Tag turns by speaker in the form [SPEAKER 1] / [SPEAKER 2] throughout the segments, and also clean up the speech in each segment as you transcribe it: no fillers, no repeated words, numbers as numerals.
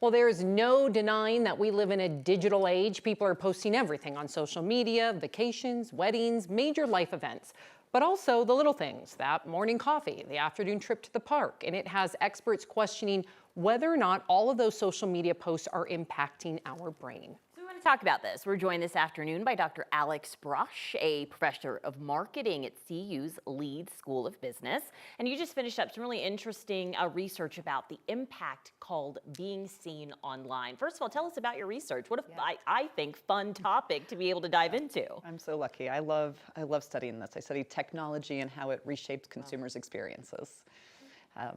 [SPEAKER 1] Well, there is no denying that we live in a digital age. People are posting everything on social media, vacations, weddings, major life events, but also the little things, that morning coffee, the afternoon trip to the park. And it has experts questioning whether or not all of those social media posts are impacting our brain.
[SPEAKER 2] So we want to talk about this. We're joined this afternoon by Dr. Alex Brush, a professor of marketing at CU's Leeds School of Business. And you just finished up some really interesting research about the impact called being seen online. First of all, tell us about your research. What I think, fun topic to be able to dive into.
[SPEAKER 3] I'm so lucky. I love studying this. I study technology and how it reshapes consumers' experiences.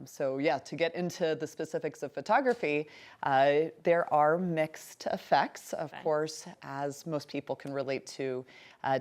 [SPEAKER 3] So yeah, to get into the specifics of photography, there are mixed effects, of course, as most people can relate to.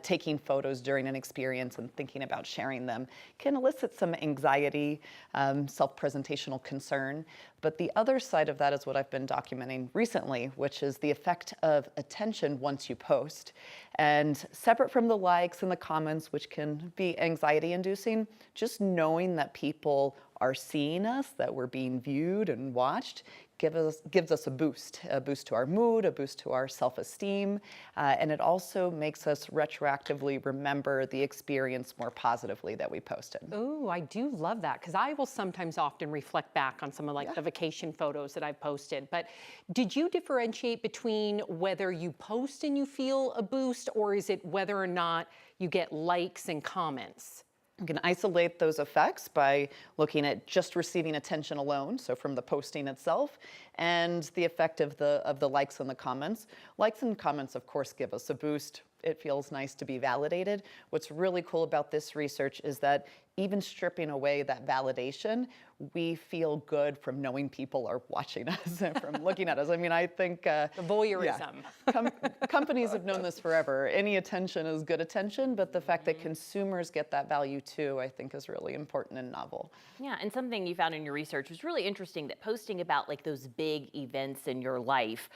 [SPEAKER 3] Taking photos during an experience and thinking about sharing them can elicit some anxiety, self-presentational concern. But the other side of that is what I've been documenting recently, which is the effect of attention once you post. And separate from the likes and the comments, which can be anxiety-inducing, just knowing that people are seeing us, that we're being viewed and watched, gives us a boost to our mood, a boost to our self-esteem, and it also makes us retroactively remember the experience more positively that we posted.
[SPEAKER 1] Ooh, I do love that, because I will sometimes often reflect back on some of the vacation photos that I've posted. But did you differentiate between whether you post and you feel a boost, or is it whether or not you get likes and comments?
[SPEAKER 3] You can isolate those effects by looking at just receiving attention alone, so from the posting itself, and the effect of the likes and the comments. Likes and comments, of course, give us a boost. It feels nice to be validated. What's really cool about this research is that even stripping away that validation, we feel good from knowing people are watching us and from looking at us. I mean, I think
[SPEAKER 1] the voyeurism.
[SPEAKER 3] Yeah. Companies have known this forever. Any attention is good attention, but the fact that consumers get that value too, I think, is really important and novel.
[SPEAKER 2] Yeah, and something you found in your research was really interesting, that posting about like those big events in your life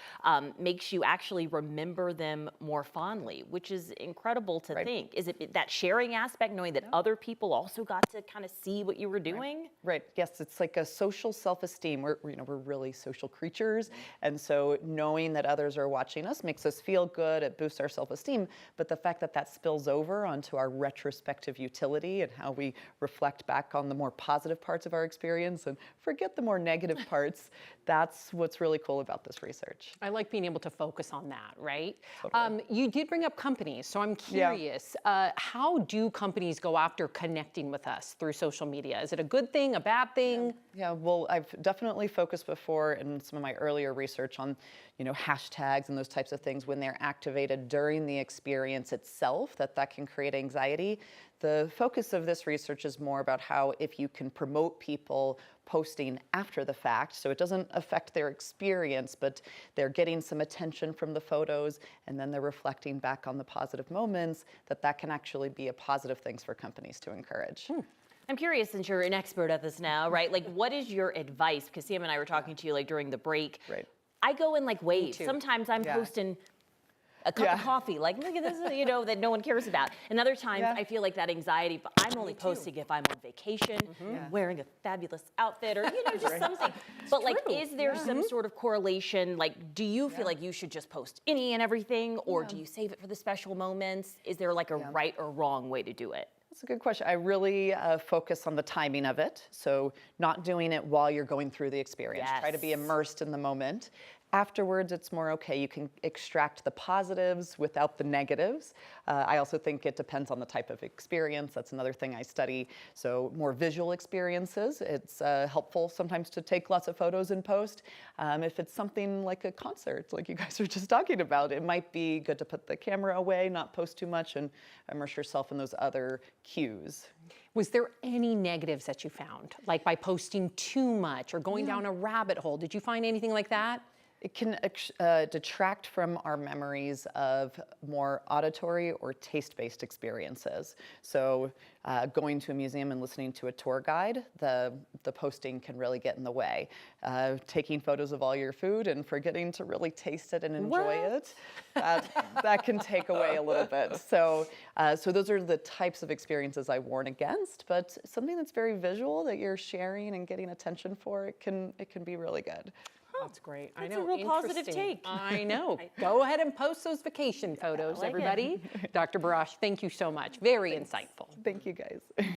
[SPEAKER 2] makes you actually remember them more fondly, which is incredible to think. Is it that sharing aspect, knowing that other people also got to kind of see what you were doing?
[SPEAKER 3] Right. Yes, it's like a social self-esteem. We're really social creatures, and so knowing that others are watching us makes us feel good. It boosts our self-esteem. But the fact that that spills over onto our retrospective utility and how we reflect back on the more positive parts of our experience and forget the more negative parts, that's what's really cool about this research.
[SPEAKER 1] I like being able to focus on that, right?
[SPEAKER 3] Totally.
[SPEAKER 1] You did bring up companies, so I'm curious, how do companies go after connecting with us through social media? Is it a good thing, a bad thing?
[SPEAKER 3] Yeah, well, I've definitely focused before in some of my earlier research on, hashtags and those types of things when they're activated during the experience itself, that can create anxiety. The focus of this research is more about how if you can promote people posting after the fact, so it doesn't affect their experience, but they're getting some attention from the photos and then they're reflecting back on the positive moments, that can actually be a positive thing for companies to encourage.
[SPEAKER 2] I'm curious, since you're an expert at this now, right? Like, what is your advice? Because Sam and I were talking to you like during the break.
[SPEAKER 3] Right.
[SPEAKER 2] I go in like waves. Sometimes I'm posting a cup of coffee, like, look at this, that no one cares about. And other times I feel like that anxiety, but I'm only posting if I'm on vacation, wearing a fabulous outfit, or, just something. But like, is there some sort of correlation? Like, do you feel like you should just post any and everything, or do you save it for the special moments? Is there like a right or wrong way to do it?
[SPEAKER 3] That's a good question. I really focus on the timing of it. So not doing it while you're going through the experience. Try to be immersed in the moment. Afterwards, it's more okay. You can extract the positives without the negatives. I also think it depends on the type of experience. That's another thing I study. So more visual experiences, it's helpful sometimes to take lots of photos and post. If it's something like a concert, like you guys were just talking about, it might be good to put the camera away, not post too much, and immerse yourself in those other cues.
[SPEAKER 1] Was there any negatives that you found, like by posting too much or going down a rabbit hole? Did you find anything like that?
[SPEAKER 3] It can detract from our memories of more auditory or taste-based experiences. So going to a museum and listening to a tour guide, the posting can really get in the way. Taking photos of all your food and forgetting to really taste it and enjoy it, that can take away a little bit. So those are the types of experiences I warn against, but something that's very visual that you're sharing and getting attention for, it can be really good.
[SPEAKER 1] That's great. I
[SPEAKER 2] That's a
[SPEAKER 1] know.
[SPEAKER 2] real positive
[SPEAKER 1] Interesting.
[SPEAKER 2] take.
[SPEAKER 1] I know. Go ahead and post those vacation photos,
[SPEAKER 2] like it.
[SPEAKER 1] everybody. Dr. Barash, thank you so much. Very insightful.
[SPEAKER 3] Thank you, guys.